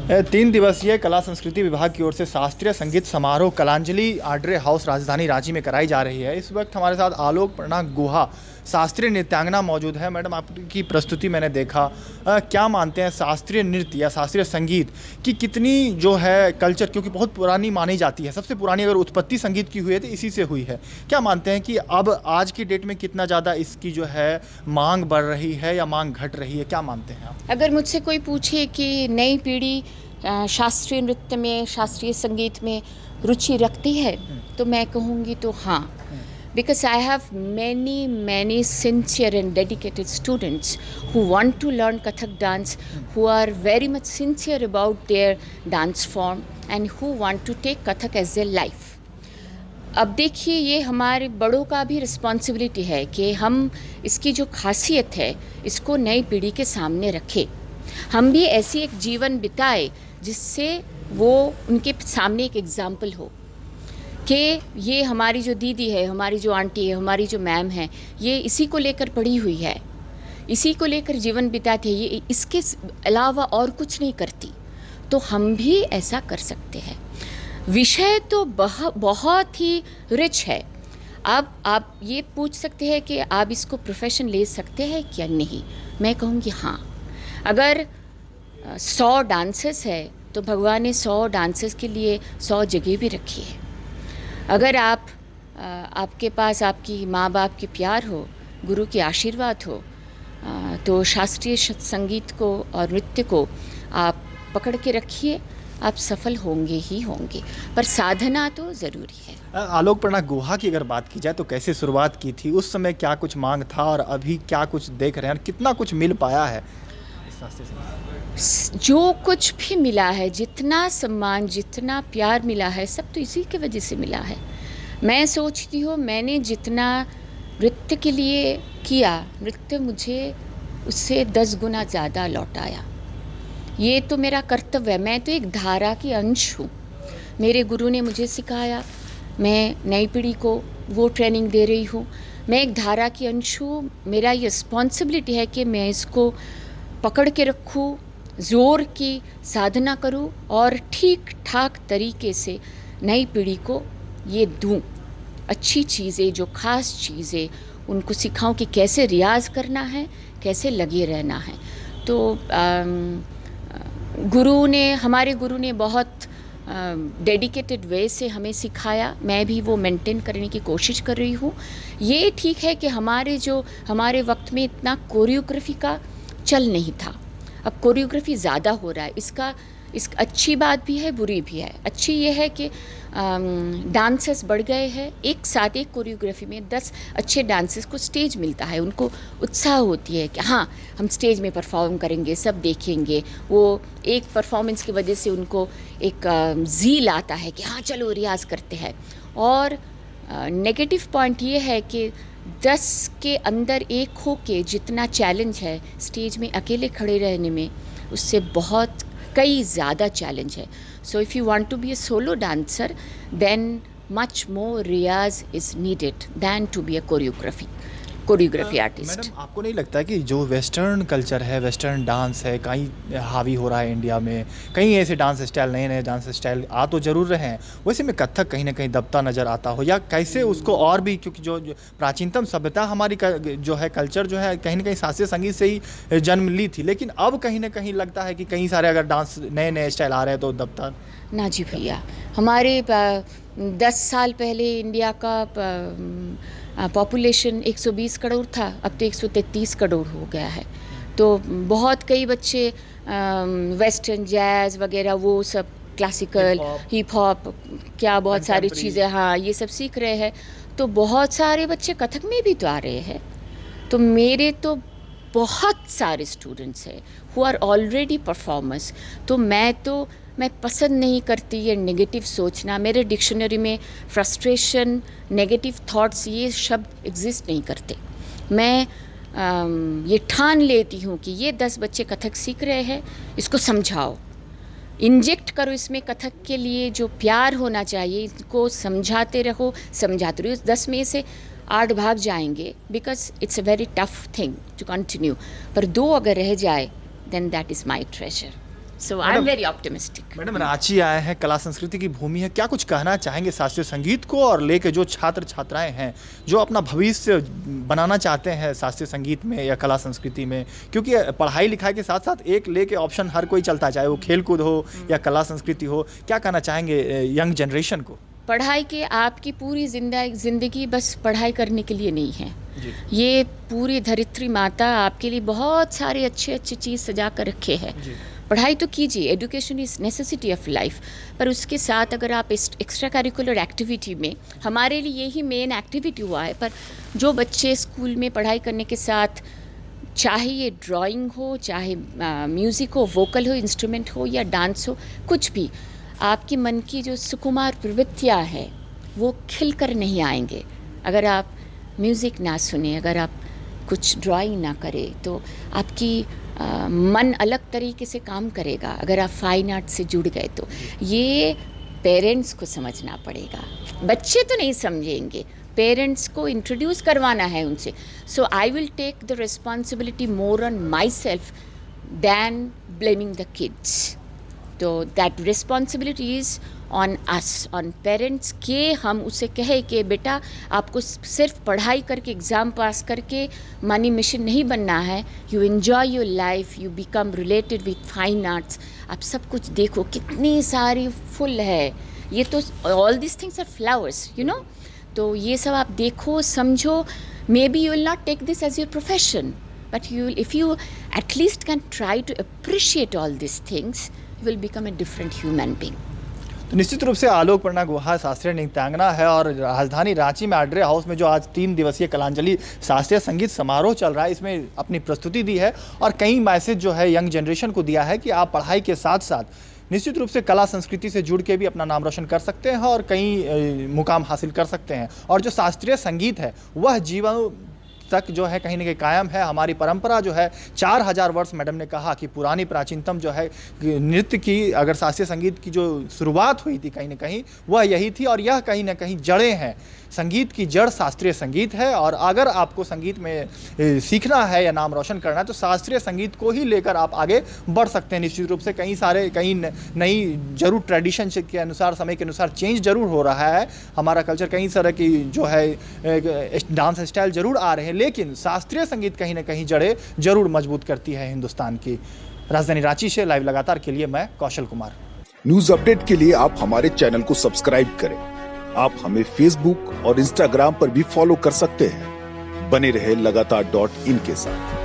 3 दिवसीय कला संस्कृति विभाग की ओर से शास्त्रीय संगीत समारोह कलांजलि आड्रे हाउस राजधानी रांची में कराई जा रही है। इस वक्त हमारे साथ आलोकपर्णा गुहा शास्त्रीय नृत्यांगना मौजूद है। मैडम, आपकी प्रस्तुति मैंने देखा, क्या मानते हैं शास्त्रीय नृत्य या शास्त्रीय संगीत की कितनी जो है कल्चर, क्योंकि बहुत पुरानी मानी जाती है, सबसे पुरानी अगर उत्पत्ति संगीत की हुई है तो इसी से हुई है। क्या मानते हैं कि अब आज की डेट में कितना ज़्यादा इसकी जो है मांग बढ़ रही है या मांग घट रही है, क्या मानते हैं आप? अगर मुझसे कोई पूछे कि नई पीढ़ी शास्त्रीय नृत्य में, शास्त्रीय संगीत में रुचि रखती है, तो मैं कहूँगी तो हाँ, because I have many sincere and dedicated students who want to learn Kathak dance, who are very much sincere about their dance form and who want to take Kathak as their life. अब देखिए, ये हमारे बड़ों का भी responsibility है कि हम इसकी जो खासियत है इसको नई पीढ़ी के सामने रखें। हम भी ऐसी एक जीवन बिताए जिससे वो उनके सामने एक एग्जाम्पल हो कि ये हमारी जो दीदी है, हमारी जो आंटी है, हमारी जो मैम है, ये इसी को लेकर पढ़ी हुई है, इसी को लेकर जीवन बिताती है, ये इसके अलावा और कुछ नहीं करती। तो हम भी ऐसा कर सकते हैं। विषय तो बहुत ही रिच है। अब आप ये पूछ सकते हैं कि आप इसको प्रोफेशन ले सकते हैं क्या नहीं। मैं कहूँगी हाँ। अगर 100 डांसेस है तो भगवान ने 100 डांसेस के लिए 100 जगह भी रखी है। अगर आपके पास आपकी माँ बाप की प्यार हो, गुरु की आशीर्वाद हो, तो शास्त्रीय संगीत को और नृत्य को आप पकड़ के रखिए, आप सफल होंगे ही होंगे, पर साधना तो ज़रूरी है। आलोकपर्णा गुहा की अगर बात की जाए तो कैसे शुरुआत की थी, उस समय क्या कुछ मांग था और अभी क्या कुछ देख रहे हैं, कितना कुछ मिल पाया है? जो कुछ भी मिला है, जितना सम्मान, जितना प्यार मिला है, सब तो इसी की वजह से मिला है। मैं सोचती हूँ मैंने जितना नृत्य के लिए किया, नृत्य मुझे उससे 10 गुना ज़्यादा लौटाया। ये तो मेरा कर्तव्य है। मैं तो एक धारा की अंश हूँ। मेरे गुरु ने मुझे सिखाया, मैं नई पीढ़ी को वो ट्रेनिंग दे रही हूँ। मैं एक धारा की अंश हूँ। मेरा ये रिस्पॉन्सिबिलिटी है कि मैं इसको पकड़ के रखूँ, ज़ोर की साधना करूँ और ठीक ठाक तरीके से नई पीढ़ी को ये दूँ। अच्छी चीज़ें, जो ख़ास चीज़ें उनको सिखाऊँ कि कैसे रियाज़ करना है, कैसे लगे रहना है। तो हमारे गुरु ने बहुत डेडिकेटेड वे से हमें सिखाया। मैं भी वो मेंटेन करने की कोशिश कर रही हूँ। ये ठीक है कि हमारे वक्त में इतना कोरियोग्राफी का चल नहीं था। अब कोरियोग्राफी ज़्यादा हो रहा है। इस अच्छी बात भी है, बुरी भी है। अच्छी ये है कि डांसर्स बढ़ गए हैं। एक साथ एक कोरियोग्राफी में 10 अच्छे डांसर्स को स्टेज मिलता है, उनको उत्साह होती है कि हाँ, हम स्टेज में परफॉर्म करेंगे, सब देखेंगे। वो एक परफॉर्मेंस की वजह से उनको एक ज़ील आता है कि हाँ चलो रियाज़ करते हैं। और नेगेटिव पॉइंट ये है कि 10 के अंदर एक हो के जितना चैलेंज है स्टेज में अकेले खड़े रहने में, उससे बहुत कई ज़्यादा चैलेंज है। So if you want to be a solo dancer, then much more रियाज is needed than to be a choreography artist. Madam, आपको नहीं लगता कि जो वेस्टर्न कल्चर है, वेस्टर्न डांस है, कहीं हावी हो रहा है इंडिया में, कहीं ऐसे डांस स्टाइल, नए डांस स्टाइल आ तो ज़रूर रहे हैं, वैसे में कथक कहीं ना कहीं दबता नज़र आता हो, या कैसे उसको और भी, क्योंकि जो प्राचीनतम सभ्यता हमारी जो है, कल्चर जो है, कहीं ना कहीं शास्त्रीय संगीत से ही जन्म ली थी, लेकिन अब कहीं ना कहीं लगता है कि कई सारे अगर डांस नए स्टाइल आ रहे हैं तो दबता। ना जी भैया, हमारे 10 साल पहले इंडिया का पॉपुलेशन 120 करोड़ था, अब तो 133 करोड़ हो गया है। तो बहुत कई बच्चे वेस्टर्न जैज़ वगैरह, वो सब क्लासिकल, हिप हॉप, क्या बहुत सारी चीज़ें, हाँ, ये सब सीख रहे हैं। तो बहुत सारे बच्चे कथक में भी तो आ रहे हैं। तो मेरे तो बहुत सारे स्टूडेंट्स हैं हु आर ऑलरेडी परफॉर्मर्स। तो मैं पसंद नहीं करती ये नेगेटिव सोचना। मेरे डिक्शनरी में फ्रस्ट्रेशन, नेगेटिव थॉट्स, ये शब्द एग्जिस्ट नहीं करते। मैं ये ठान लेती हूँ कि ये 10 बच्चे कथक सीख रहे हैं, इसको समझाओ, इंजेक्ट करो इसमें कथक के लिए जो प्यार होना चाहिए, इसको समझाते रहो। 10 में से 8 भाग जाएंगे, because it's a very tough thing to continue, पर 2 अगर रह जाए, then that is my treasure. So I'm very optimistic. Madam Ranchi आए हैं, कला संस्कृति की भूमि है, क्या कुछ कहना चाहेंगे शास्त्रीय संगीत को और लेके जो छात्र छात्राएं हैं जो अपना भविष्य बनाना चाहते हैं शास्त्रीय संगीत में या कला संस्कृति में, क्योंकि पढ़ाई लिखाई के साथ साथ एक लेके ऑप्शन हर कोई चलता है, चाहे वो खेल कूद हो या कला संस्कृति हो, क्या कहना चाहेंगे यंग जनरेशन को? पढ़ाई के आपकी पूरी जिंदगी बस पढ़ाई करने के लिए नहीं है। जी। ये पूरी धरित्री माता आपके लिए बहुत सारे अच्छे अच्छे चीज़ सजा कर रखे हैं। पढ़ाई तो कीजिए, education is necessity of life, पर उसके साथ अगर आप एक्स्ट्रा करिकुलर एक्टिविटी में, हमारे लिए यही मेन एक्टिविटी हुआ है, पर जो बच्चे स्कूल में पढ़ाई करने के साथ चाहे ये ड्राइंग हो, चाहे म्यूज़िक हो, वोकल हो, इंस्ट्रूमेंट हो या डांस हो, कुछ भी, आपकी मन की जो सुकुमार प्रवृत्तियाँ है वो खिल कर नहीं आएंगे अगर आप म्यूज़िक ना सुने, अगर आप कुछ ड्राइंग ना करें, तो आपकी मन अलग तरीके से काम करेगा। अगर आप फाइन आर्ट से जुड़ गए तो ये पेरेंट्स को समझना पड़ेगा, बच्चे तो नहीं समझेंगे, पेरेंट्स को इंट्रोड्यूस करवाना है उनसे। So I will take the responsibility more on myself than blaming the kids. तो that responsibility is on us, on parents, के हम उसे कहे कि बेटा आपको सिर्फ पढ़ाई करके, एग्ज़ाम पास करके मनी मिशन नहीं बनना है। You enjoy your life, you become related with fine arts. आप सब कुछ देखो, कितनी सारी फुल है, ये तो all this things are flowers, you know. तो ये सब आप देखो, समझो। Maybe you will not take this as your profession, but you if you at least can try to appreciate all this things, you will become a different human being. तो निश्चित रूप से आलोकपर्णा गुहा शास्त्रीय नृत्यांगना है और राजधानी रांची में आड्रे हाउस में जो आज 3 दिवसीय कलांजलि शास्त्रीय संगीत समारोह चल रहा है, इसमें अपनी प्रस्तुति दी है और कई मैसेज जो है यंग जनरेशन को दिया है कि आप पढ़ाई के साथ साथ निश्चित रूप से कला संस्कृति से जुड़ के भी अपना नाम रोशन कर सकते हैं और कई मुकाम हासिल कर सकते हैं। और जो शास्त्रीय संगीत है वह जीवन तक जो है कहीं ना कहीं कायम है। हमारी परंपरा जो है 4000 वर्ष, मैडम ने कहा कि पुरानी प्राचीनतम जो है नृत्य की, अगर शास्त्रीय संगीत की जो शुरुआत हुई थी कहीं ना कहीं वह यही थी और यह कहीं ना कहीं जड़ें हैं। संगीत की जड़ शास्त्रीय संगीत है और अगर आपको संगीत में सीखना है या नाम रोशन करना है तो शास्त्रीय संगीत को ही लेकर आप आगे बढ़ सकते हैं। निश्चित रूप से कई नई जरूर ट्रेडिशन के अनुसार, समय के अनुसार चेंज जरूर हो रहा है हमारा कल्चर, कई तरह की जो है डांस स्टाइल जरूर आ रहे हैं, लेकिन शास्त्रीय संगीत कहीं ना कहीं जड़ें जरूर मजबूत करती है हिंदुस्तान की। राजधानी रांची से लाइव लगातार के लिए मैं कौशल कुमार। न्यूज अपडेट के लिए आप हमारे चैनल को सब्सक्राइब करें। आप हमें फेसबुक और इंस्टाग्राम पर भी फॉलो कर सकते हैं। बने रहे लगातार .in के साथ।